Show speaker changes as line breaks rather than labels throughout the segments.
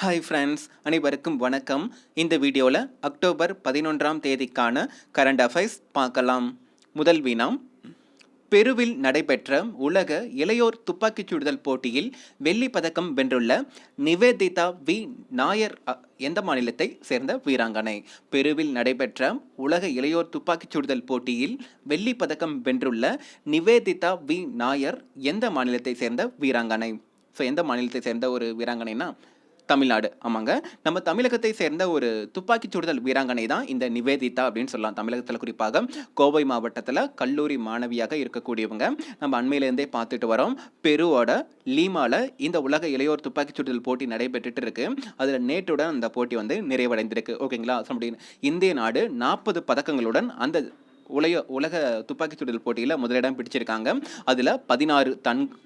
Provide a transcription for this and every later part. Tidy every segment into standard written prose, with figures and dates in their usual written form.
Hi friends, அனைவருக்கும் வணக்கம். இந்த வீடியோவில் அக்டோபர் 11ஆம் தேதிக்கான கரண்ட் அஃபைர்ஸ் பார்க்கலாம். முதல் வினா, பெருவில் நடைபெற்ற உலக இளையோர் துப்பாக்கிச் சுடுதல் போட்டியில் வெள்ளி பதக்கம் வென்றுள்ள நிவேதிதா வி நாயர் எந்த மாநிலத்தை சேர்ந்த வீராங்கனை? பெருவில் நடைபெற்ற உலக இளையோர் துப்பாக்கிச் சுடுதல் போட்டியில் வெள்ளி பதக்கம் வென்றுள்ள நிவேதிதா வி நாயர் எந்த மாநிலத்தை சேர்ந்த வீராங்கனை? ஸோ எந்த மாநிலத்தை சேர்ந்த ஒரு வீராங்கனைனா தமிழ்நாடு. ஆமாங்க, நம்ம தமிழகத்தை சேர்ந்த ஒரு துப்பாக்கிச் சுடுதல் வீராங்கனை தான் இந்த நிவேதிதா அப்படின்னு சொல்லலாம். தமிழகத்தில் குறிப்பாக கோவை மாவட்டத்தில் கல்லூரி மாணவியாக இருக்கக்கூடியவங்க. நம்ம அண்மையிலேருந்தே பார்த்துட்டு வரோம். பெருவோட லீமாவில் இந்த உலக இளையோர் துப்பாக்கிச் சுடுதல் போட்டி நடைபெற்றுட்டு இருக்கு. அதில் நேற்றுடன் அந்த போட்டி வந்து நிறைவடைந்திருக்கு. ஓகேங்களா? இந்திய நாடு 40 பதக்கங்களுடன் அந்த உலக துப்பாக்கிச் சுடுதல் போட்டியில் முதலிடம் பிடிச்சிருக்காங்க. அதில் 16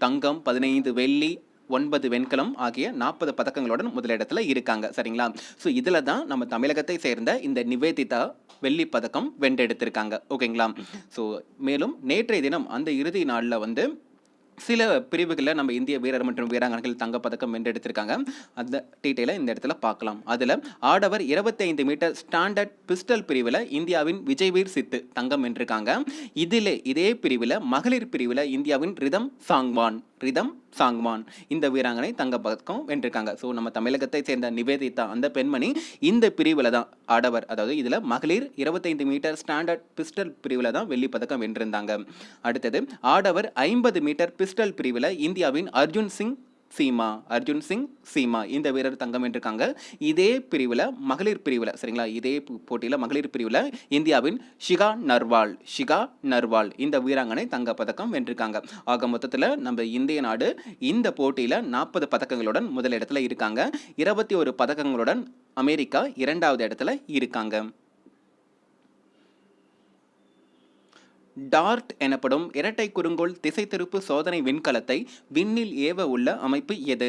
தங்கம், 15 வெள்ளி, 9 வெண்கலம் ஆகிய 40 பதக்கங்களுடன் முதலிடத்தில் இருக்காங்க. சரிங்களா? ஸோ இதில் தான் நம்ம தமிழகத்தை சேர்ந்த இந்த நிவேதிதா வெள்ளி பதக்கம் வென்றெடுத்திருக்காங்க. ஓகேங்களா? ஸோ மேலும் நேற்றைய தினம் அந்த இறுதி நாளில் வந்து சில பிரிவுகளில் நம்ம இந்திய வீரர் மற்றும் வீராங்கனைகள் தங்கப்பதக்கம் வென்றெடுத்திருக்காங்க. அந்த டீட்டெயிலை இந்த இடத்துல பார்க்கலாம். அதில் ஆடவர் 25 மீட்டர் ஸ்டாண்டர்ட் பிஸ்டல் பிரிவில் இந்தியாவின் விஜய்வீர் சித்து தங்கம் வென்றிருக்காங்க. இதே பிரிவில் மகளிர் பிரிவில் இந்தியாவின் ரிதம் சாங்வான் இந்த வீராங்கனை தங்கப்பதக்கம் வென்றிருக்காங்க. ஸோ நம்ம தமிழகத்தை சேர்ந்த நிவேதிதா அந்த பெண்மணி இந்த பிரிவில் தான் ஆடவர், அதாவது இதில் மகளிர் 25 மீட்டர் ஸ்டாண்டர்ட் பிஸ்டல் பிரிவில் தான் வெள்ளி பதக்கம் வென்றிருந்தாங்க. அடுத்தது ஆடவர் 50 மீட்டர் பிஸ்டல் பிரிவில் இந்தியாவின் அர்ஜுன் சிங் சீமா இந்த வீரர் தங்கம் வென்றிருக்காங்க. இதே பிரிவில் மகளிர் பிரிவில், சரிங்களா, இதே போட்டியில் மகளிர் பிரிவில் இந்தியாவின் ஷிகா நர்வால் இந்த வீராங்கனை தங்கப்பதக்கம் வென்றிருக்காங்க. ஆக மொத்தத்தில் நம்ம இந்திய நாடு இந்த போட்டியில் 40 பதக்கங்களுடன் முதலிடத்தில் இருக்காங்க. 21 பதக்கங்களுடன் அமெரிக்கா 2வது இடத்துல இருக்காங்க. டார்ட் எனப்படும் இரட்டை குறுங்கோள் திசை திருப்பு சோதனை விண்கலத்தை விண்ணில் ஏவ உள்ள அமைப்பு எது?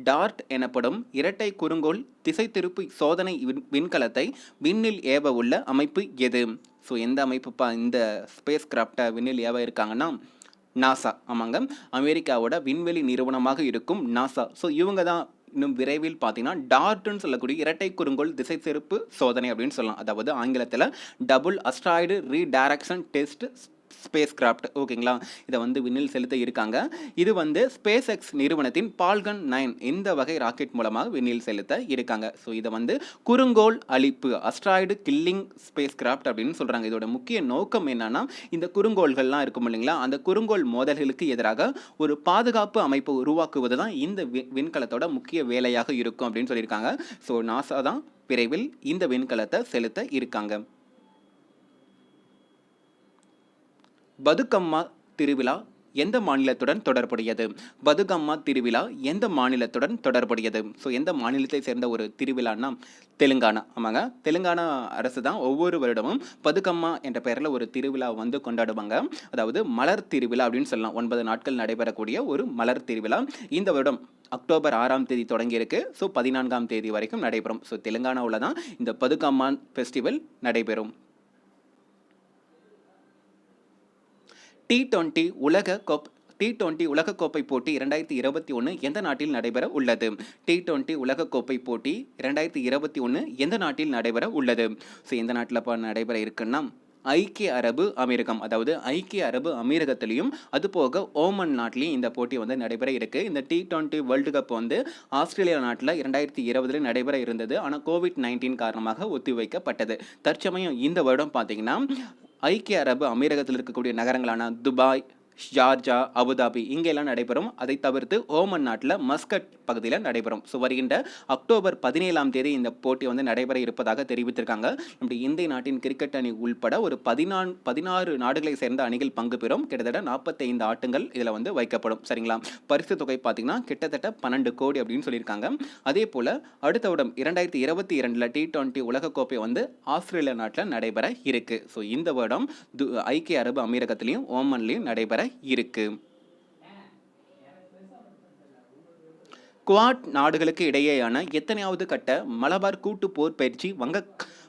டார்ட் எனப்படும் இரட்டை குறுங்கோள் திசை திருப்பு சோதனை விண்கலத்தை விண்ணில் ஏவ உள்ள அமைப்பு எது? ஸோ எந்த அமைப்புப்பா இந்த ஸ்பேஸ் கிராஃப்டை விண்ணில் ஏவ இருக்காங்கன்னா நாசா. ஆமாங்க, அமெரிக்காவோட விண்வெளி நிறுவனமாக இருக்கும் நாசா. ஸோ இவங்க தான் இன்னும் விரைவில் பார்த்தீங்கன்னா டார்ட்னு சொல்லக்கூடிய இரட்டை குறுங்கோள் திசை திருப்பு சோதனை அப்படின்னு சொல்லலாம். அதாவது ஆங்கிலத்தில் double asteroid redirection test space craft. ஓகேங்களா? இதை வந்து விண்ணில் செலுத்த இருக்காங்க. இது வந்து ஸ்பேஸ் எக்ஸ் நிறுவனத்தின் பால்கன் 9 இந்த வகை ராக்கெட் மூலமாக விண்ணில் செலுத்த இருக்காங்க. ஸோ இதை வந்து குறுங்கோள் அழிப்பு அஸ்ட்ராய்டு கில்லிங் ஸ்பேஸ் கிராஃப்ட் அப்படின்னு சொல்கிறாங்க. இதோட முக்கிய நோக்கம் என்னன்னா, இந்த குறுங்கோள்கள்லாம் இருக்கும் இல்லைங்களா, அந்த குறுங்கோள் மோதல்களுக்கு எதிராக ஒரு பாதுகாப்பு அமைப்பை உருவாக்குவது தான் இந்த விண்கலத்தோட முக்கிய வேலையாக இருக்கும் அப்படின்னு சொல்லியிருக்காங்க. ஸோ நாசா தான் விரைவில் இந்த விண்கலத்தை செலுத்த இருக்காங்க. பதுகம்மா திருவிழா எந்த மாநிலத்துடன் தொடர்புடையது? பதுகம்மா திருவிழா எந்த மாநிலத்துடன் தொடர்புடையது? ஸோ எந்த மாநிலத்தை சேர்ந்த ஒரு திருவிழான்னா தெலுங்கானா. ஆமாங்க, தெலுங்கானா அரசு தான் ஒவ்வொரு வருடமும் பதுகம்மா என்ற பெயரில் ஒரு திருவிழா வந்து கொண்டாடுவாங்க. அதாவது மலர் திருவிழா அப்படின்னு சொல்லலாம். 9 நாட்கள் நடைபெறக்கூடிய ஒரு மலர் திருவிழா. இந்த வருடம் அக்டோபர் 6ஆம் தேதி தொடங்கியிருக்கு. ஸோ 14ஆம் தேதி வரைக்கும் நடைபெறும். ஸோ தெலுங்கானாவில் தான் இந்த பதுகம்மா ஃபெஸ்டிவல் நடைபெறும். T20 உலகக்கோப்பை போட்டி 2021 எந்த நாட்டில் நடைபெற உள்ளது? T20 உலகக்கோப்பை போட்டி 2021 எந்த நாட்டில் நடைபெற உள்ளது? ஸோ எந்த நாட்டில் நடைபெற இருக்குன்னா ஐக்கிய அரபு அமீரகம். அதாவது ஐக்கிய அரபு அமீரகத்திலையும் அது போக ஓமன் நாட்டிலையும் இந்த போட்டி வந்து நடைபெற இருக்கு. இந்த T20 வேர்ல்டு கப் வந்து ஆஸ்திரேலியா நாட்டில் 2020 நடைபெற இருந்தது. ஆனால் COVID-19 காரணமாக ஒத்திவைக்கப்பட்டது. தற்சமயம் இந்த வருடம் பார்த்தீங்கன்னா ஐக்கிய அரபு அமீரகத்தில் இருக்கக்கூடிய நகரங்களான துபாய், ஷார்ஜா, அபுதாபி இங்கெல்லாம் நடைபெறும். அதை தவிர்த்து ஓமன் நாட்டில் மஸ்கட் பகுதியில் நடைபெறும். ஸோ வருகின்ற அக்டோபர் 17ஆம் தேதி இந்த போட்டி வந்து நடைபெற இருப்பதாக தெரிவித்திருக்காங்க. நம்முடைய இந்திய நாட்டின் கிரிக்கெட் அணி உள்பட ஒரு 16 நாடுகளை சேர்ந்த அணிகள் பங்கு பெறும். கிட்டத்தட்ட 45 ஆட்டங்கள் இதில் வந்து வைக்கப்படும். சரிங்களா? பரிசு தொகை பார்த்தீங்கன்னா கிட்டத்தட்ட 12 கோடி அப்படின்னு சொல்லியிருக்காங்க. அதே போல் அடுத்த வருடம் 2022 T20 உலகக்கோப்பை வந்து ஆஸ்திரேலியா நாட்டில் நடைபெற இருக்கு. ஸோ இந்த வருடம் ஐக்கிய அரபு அமீரகத்திலையும் ஓமன்லையும் நடைபெற இருக்கு. குவாட் நாடுகளுக்கு இடையேயான எத்தனையாவது கட்ட மலபார் கூட்டு போர் பயிற்சி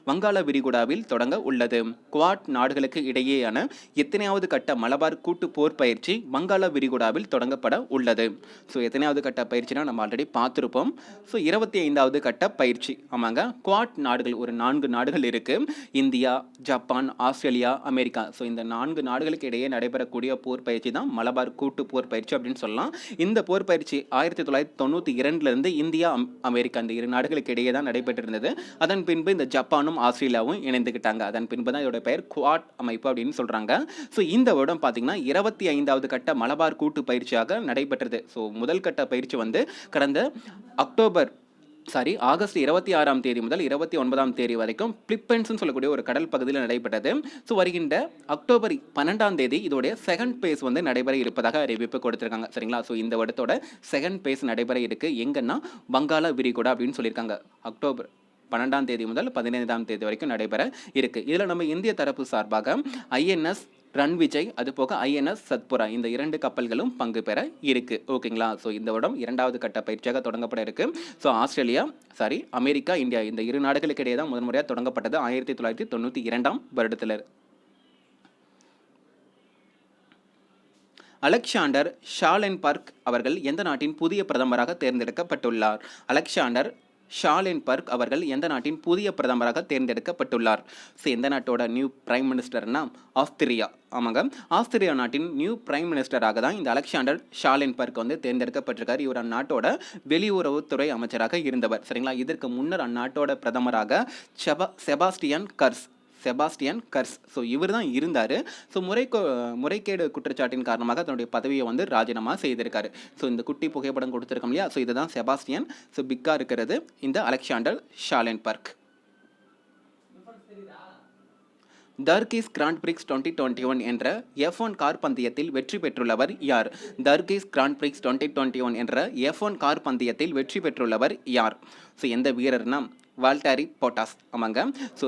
வங்காள விரிகுடாவில் தொடங்க உள்ளது. குவாட் நாடுகளுக்கு இடையேயான எத்தனையாவது கட்ட மலபார் கூட்டு போர் பயிற்சி வங்காள விரிகுடாவில் தொடங்கப்பட உள்ளது. ஸோ எத்தனையாவது கட்ட பயிற்சினா நம்ம ஆல்ரெடி பார்த்துருப்போம். ஸோ 25வது கட்ட பயிற்சி. ஆமாங்க, குவாட் நாடுகள் ஒரு 4 நாடுகள் இருக்கு. India, Japan, Australia, America. So இந்த 4 நாடுகளுக்கு இடையே நடைபெறக்கூடிய போர் பயிற்சி தான் மலபார் கூட்டு போர் பயிற்சி அப்படின்னு சொல்லலாம். இந்த போர் பயிற்சி 1992 இந்தியா, அமெரிக்கா இந்த 2 நாடுகளுக்கு இடையே தான் நடைபெற்றிருந்தது. அதன் பின்பு இந்த ஜப்பானும் ஆஸ்திரேலியாவும் இணைந்துக்கிட்டாங்க. அதன் பின்பு தான் இதோட பெயர் குவாட் அமைப்பு அப்படின்னு சொல்றாங்க. ஸோ இந்த வருடம் பார்த்தீங்கன்னா 25வது கட்ட மலபார் கூட்டு பயிற்சியாக நடைபெற்றது. ஸோ முதல் கட்ட பயிற்சி வந்து கடந்த ஆகஸ்ட் 26ஆம் தேதி முதல் 29ஆம் தேதி வரைக்கும் பிலிப்பைன்ஸ் சொல்லக்கூடிய ஒரு கடல் பகுதியில் நடைபெற்றது. ஸோ வருகின்ற அக்டோபர் 12ஆம் தேதி இதோடைய செகண்ட் பேஸ் வந்து நடைபெற இருப்பதாக அறிவிப்பு கொடுத்திருக்காங்க. சரிங்களா? ஸோ இந்த வருடத்தோட செகண்ட் பேஸ் நடைபெற இருக்கு. எங்கன்னா வங்காள விரிகுடா அப்படின்னு சொல்லியிருக்காங்க. அக்டோபர் 12ஆம் தேதி முதல் 15ஆம் தேதி வரைக்கும் நடைபெற இருக்கு. இதில் நம்ம இந்திய தரப்பு சார்பாக INS ரன்விஜய், அது போக INS சத்புரா இந்த 2 கப்பல்களும் பங்கு பெற இருக்கு. ஓகேங்களா? ஸோ இந்த வருடம் 2வது கட்ட பயிற்சியாக தொடங்கப்பட இருக்கு. ஸோ அமெரிக்கா, இந்தியா இந்த 2 நாடுகளுக்கு இடையே தான் முதன்முறையாக தொடங்கப்பட்டது 1992ஆம் வருடத்தில். அலெக்சாண்டர் ஷாலன்பர்க் அவர்கள் எந்த நாட்டின் புதிய பிரதமராக தேர்ந்தெடுக்கப்பட்டுள்ளார்? அலெக்சாண்டர் ஷாலன்பர்க் அவர்கள் எந்த நாட்டின் புதிய பிரதமராக தேர்ந்தெடுக்கப்பட்டுள்ளார்? ஸோ எந்த நாட்டோட நியூ பிரைம் மினிஸ்டர்னா ஆஸ்திரியா. ஆமாங்க, ஆஸ்திரியா நாட்டின் நியூ பிரைம் மினிஸ்டராக தான் இந்த அலெக்சாண்டர் ஷாலன்பர்க் வந்து தேர்ந்தெடுக்கப்பட்டிருக்கார். இவர் அந்நாட்டோட வெளியுறவுத்துறை அமைச்சராக இருந்தவர். சரிங்களா? இதற்கு முன்னர் அந்நாட்டோட பிரதமராக செபாஸ்டியன் கர்ஸ். ஸோ இவர் தான் இருந்தார். ஸோ முறைகேடு குற்றச்சாட்டின் காரணமாக தன்னுடைய பதவியை வந்து ராஜினாமா செய்திருக்காரு. ஸோ இந்த குட்டி புகைப்படம் கொடுத்துருக்கோம் இல்லையா? ஸோ இதுதான் செபாஸ்டியன். ஸோ பிக்கா இருக்கிறது இந்த அலெக்சாண்டர் ஷாலன்பர்க். தர்கீஸ் கிராண்ட் பிரிக்ஸ் 2021 என்ற F1 கார் பந்தயத்தில் வெற்றி பெற்றுள்ளவர் யார்? தர்கீஸ் கிராண்ட் பிரிக்ஸ் 2021 என்ற F1 கார் பந்தயத்தில் வெற்றி பெற்றுள்ளவர் யார்? ஸோ எந்த வீரர்னா வால்டாரி போட்டாஸ். ஆமாங்க, ஸோ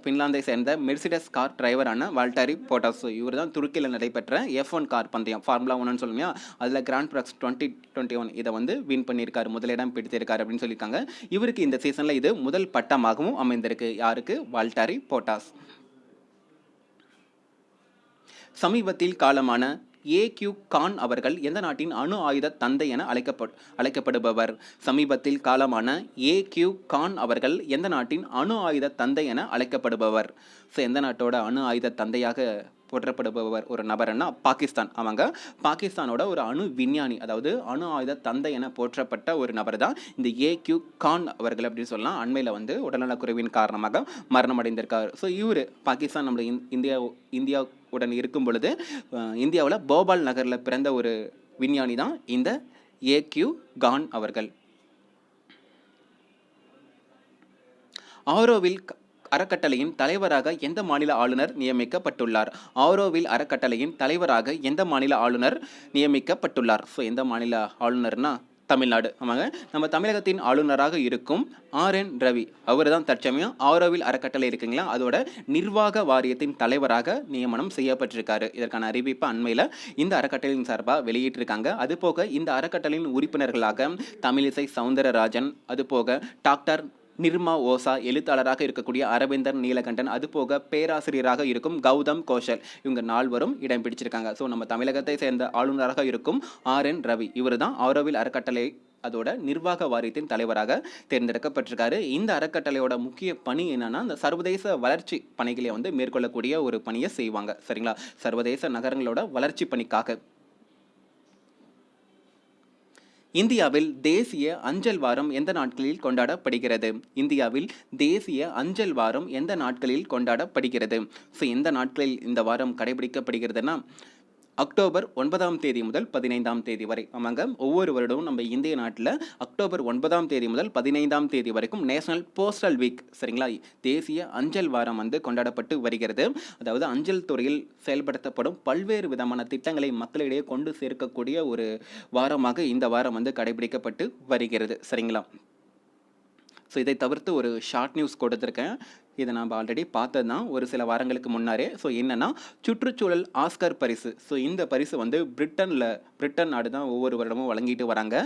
பின்லாந்தை சேர்ந்த மெர்சிடஸ் கார் டிரைவரான வால்டாரி போட்டாஸ். ஸோ இவர் தான் துருக்கியில் நடைபெற்ற F1 கார் பந்தயம் ஃபார்முலா 1 சொல்லுங்க, அதில் கிராண்ட் பிரிக்ஸ் 2021 இதை வந்து வின் பண்ணியிருக்காரு, முதலிடம் பிடித்திருக்காரு அப்படின்னு சொல்லியிருக்காங்க. இவருக்கு இந்த சீசனில் இது முதல் பட்டமாகவும் அமைந்திருக்கு. யாருக்கு? வால்டாரி போட்டாஸ். சமீபத்தில் காலமான AQ கான் அவர்கள் எந்த நாட்டின் அணு ஆயுத தந்தை என அழைக்கப்படுபவர்? சமீபத்தில் காலமான AQ கான் அவர்கள் எந்த நாட்டின் அணு ஆயுத தந்தை என அழைக்கப்படுபவர்? ஸோ எந்த நாட்டோட அணு ஆயுத தந்தையாக போற்றப்படுபவர் ஒரு நபர்னா பாகிஸ்தான். ஆமாங்க, பாகிஸ்தானோட ஒரு அணு விஞ்ஞானி, அதாவது அணு ஆயுத தந்தை என போற்றப்பட்ட ஒரு நபர் தான் இந்த AQ கான் அவர்கள் அப்படின்னு சொல்லலாம். அண்மையில் வந்து உடல்நலக்குறைவின் காரணமாக மரணம் அடைந்திருக்கார். ஸோ இவர் பாகிஸ்தான் நம்ம இந்தியாவுடன் இருக்கும் பொழுது இந்தியாவில் போபால் நகரில் பிறந்த ஒரு விஞ்ஞானி தான் இந்த AQ கான் அவர்கள். ஆரோவில் அறக்கட்டளையின் தலைவராக எந்த மாநில ஆளுநர் நியமிக்கப்பட்டுள்ளார்? ஆரோவில் அறக்கட்டளையின் தலைவராக எந்த மாநில ஆளுநர் நியமிக்கப்பட்டுள்ளார்? ஸோ எந்த மாநில ஆளுநர்னா தமிழ்நாடு. ஆமாங்க, நம்ம தமிழகத்தின் ஆளுநராக இருக்கும் RN ரவி அவர் தான் தற்சமயம் ஆரோவில் அறக்கட்டளை இருக்குங்களா, அதோட நிர்வாக வாரியத்தின் தலைவராக நியமனம் செய்யப்பட்டிருக்காரு. இதற்கான அறிவிப்பு அண்மையில் இந்த அறக்கட்டளையின் சார்பாக வெளியிட்டிருக்காங்க. அதுபோக இந்த அறக்கட்டளையின் உறுப்பினர்களாக தமிழிசை சவுந்தரராஜன், அதுபோக டாக்டர் நிர்மா ஓசா, எழுத்தாளராக இருக்கக்கூடிய அரவிந்தர் நீலகண்டன், அதுபோக பேராசிரியராக இருக்கும் கௌதம் கோஷல், இவங்க 4 இடம் பிடிச்சிருக்காங்க. ஸோ நம்ம தமிழகத்தை சேர்ந்த ஆளுநராக இருக்கும் RN ரவி இவர் தான் ஆரோவில் அறக்கட்டளை அதோட நிர்வாக வாரியத்தின் தலைவராக தேர்ந்தெடுக்கப்பட்டிருக்காரு. இந்த அறக்கட்டளையோட முக்கிய பணி என்னன்னா, இந்த சர்வதேச வளர்ச்சி பணிகளை வந்து மேற்கொள்ளக்கூடிய ஒரு பணியை செய்வாங்க. சரிங்களா? சர்வதேச நகரங்களோட வளர்ச்சி பணிக்காக. இந்தியாவில் தேசிய அஞ்சல் வாரம் எந்த நாட்களில் கொண்டாடப்படுகிறது? இந்தியாவில் தேசிய அஞ்சல் வாரம் எந்த நாட்களில் கொண்டாடப்படுகிறது? ஸோ எந்த நாட்களில் இந்த வாரம் கடைபிடிக்கப்படுகிறதுனா அக்டோபர் 9ஆம் தேதி முதல் 15ஆம் தேதி வரை. ஆமாங்க, ஒவ்வொரு வருடமும் நம்ம இந்திய நாட்டில் அக்டோபர் 9ஆம் தேதி முதல் 15ஆம் தேதி வரைக்கும் நேஷனல் போஸ்டல் வீக், சரிங்களா, தேசிய அஞ்சல் வாரம் வந்து கொண்டாடப்பட்டு வருகிறது. அதாவது அஞ்சல் துறையில் செயல்படுத்தப்படும் பல்வேறு விதமான திட்டங்களை மக்களிடையே கொண்டு சேர்க்கக்கூடிய ஒரு வாரமாக இந்த வாரம் வந்து கடைபிடிக்கப்பட்டு வருகிறது. சரிங்களா? ஸோ இதை தவிர்த்து ஒரு ஷார்ட் நியூஸ் கொடுத்துருக்கேன். இதை நாம் ஆல்ரெடி பார்த்தது தான் ஒரு சில வாரங்களுக்கு முன்னாரே. ஸோ என்னன்னா சுற்றுச்சூழல் ஆஸ்கர் பரிசு. ஸோ இந்த பரிசு வந்து பிரிட்டன் நாடு தான் ஒவ்வொரு வருடமும் வழங்கிட்டு வராங்க.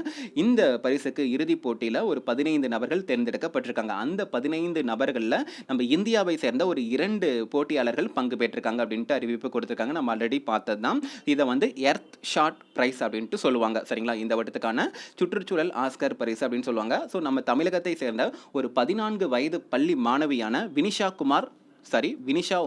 இந்த பரிசுக்கு இறுதிப் போட்டியில் ஒரு 15 நபர்கள் தேர்ந்தெடுக்கப்பட்டிருக்காங்க. அந்த 15 நபர்களில் நம்ம இந்தியாவை சேர்ந்த ஒரு 2 போட்டியாளர்கள் பங்கு பெற்றிருக்காங்க அப்படின்ட்டு அறிவிப்பு கொடுத்துருக்காங்க. நம்ம ஆல்ரெடி பார்த்தது தான். இதை வந்து எர்த் ஷாட் பிரைஸ் அப்படின்ட்டு சொல்லுவாங்க. சரிங்களா, இந்த வருடத்துக்கான சுற்றுச்சூழல் ஆஸ்கர் பரிசு அப்படின்னு சொல்லுவாங்க. ஸோ நம்ம தமிழகத்தை சேர்ந்த ஒரு 14 வயது பள்ளி மாணவியான வினிஷா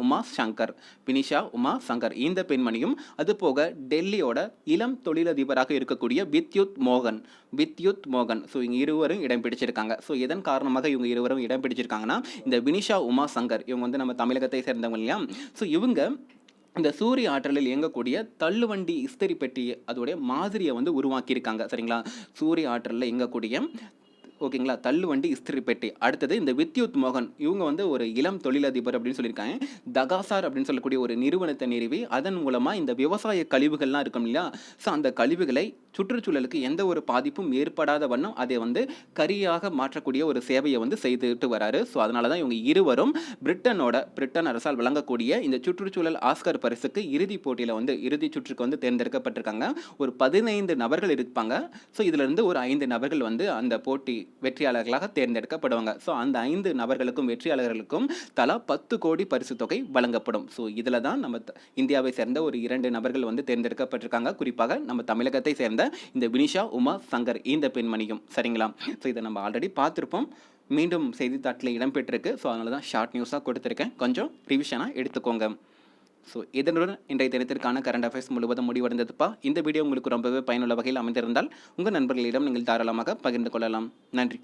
உமா சங்கர் இந்த பெண்மணியும், அது போக டெல்லியோட இளம் தொழிலதிபராக இருக்கக்கூடிய வித்யுத் மோகன் ஸோ இவங்க இருவரும் இடம் பிடிச்சிருக்காங்க. ஸோ எதன் காரணமாக இவங்க இருவரும் இடம் பிடிச்சிருக்காங்கன்னா, இந்த வினிஷா உமா சங்கர் இவங்க வந்து நம்ம தமிழகத்தை சேர்ந்தவங்க இல்லையா. ஸோ இவங்க இந்த சூரிய ஆற்றலில் இயங்கக்கூடிய தள்ளுவண்டி இஸ்திரி பெட்டி அதோடைய மாதிரியை வந்து உருவாக்கியிருக்காங்க. சரிங்களா, சூரிய ஆற்றலில் இயங்கக்கூடிய ஓகேங்களா தள்ளுவண்டி இஸ்திரி பெட்டி. அடுத்தது இந்த வித்யுத் மோகன் இவங்க வந்து ஒரு இளம் தொழிலதிபர் அப்படின்னு சொல்லியிருக்காங்க. தகாசார் அப்படின்னு சொல்லக்கூடிய ஒரு நிறுவனத்தை நிறுவி அதன் மூலமாக இந்த விவசாய கழிவுகள்லாம் இருக்கும் இல்லையா, ஸோ அந்த கழிவுகளை சுற்றுச்சூழலுக்கு எந்த ஒரு பாதிப்பும் ஏற்படாத வண்ணம் அதை வந்து கரியாக மாற்றக்கூடிய ஒரு சேவையை வந்து செய்துட்டு வராரு. ஸோ அதனால தான் இவங்க இருவரும் பிரிட்டன் அரசால் வழங்கக்கூடிய இந்த சுற்றுச்சூழல் ஆஸ்கர் பரிசுக்கு இறுதிப் போட்டியில் வந்து இறுதி சுற்றுக்கு வந்து தேர்ந்தெடுக்கப்பட்டிருக்காங்க. ஒரு 15 நபர்கள் இருப்பாங்க. ஸோ இதிலிருந்து ஒரு 5 நபர்கள் வந்து அந்த போட்டி வெற்றியாளர்களாக தேர்ந்தெடுக்கப்படுவாங்க. ஸோ அந்த 5 நபர்களுக்கும் வெற்றியாளர்களுக்கும் தலா 10 கோடி பரிசு தொகை வழங்கப்படும். ஸோ இதில் தான் நம்ம இந்தியாவை சேர்ந்த ஒரு 2 நபர்கள் வந்து தேர்ந்தெடுக்கப்பட்டிருக்காங்க. குறிப்பாக நம்ம தமிழகத்தை சேர்ந்த இந்த வினிஷா உமா சங்கர் இந்த பெண்மணியும். சரிங்களா, ஸோ இதை நம்ம ஆல்ரெடி பார்த்துருப்போம். மீண்டும் செய்தித்தாட்டில் இடம்பெற்றிருக்கு. ஸோ அதனால தான் ஷார்ட் நியூஸாக கொடுத்துருக்கேன். கொஞ்சம் ரிவிஷனாக எடுத்துக்கோங்க. ஸோ இதனுடன் இன்றைய தினத்திற்கான கரண்ட் அஃபேர்ஸ் முழுவதும் முடிவடைந்ததுப்பா. இந்த வீடியோ உங்களுக்கு ரொம்பவே பயனுள்ள வகையில் அமைந்திருந்தால் உங்கள் நண்பர்களிடம் நீங்கள் தாராளமாக பகிர்ந்து கொள்ளலாம். நன்றி.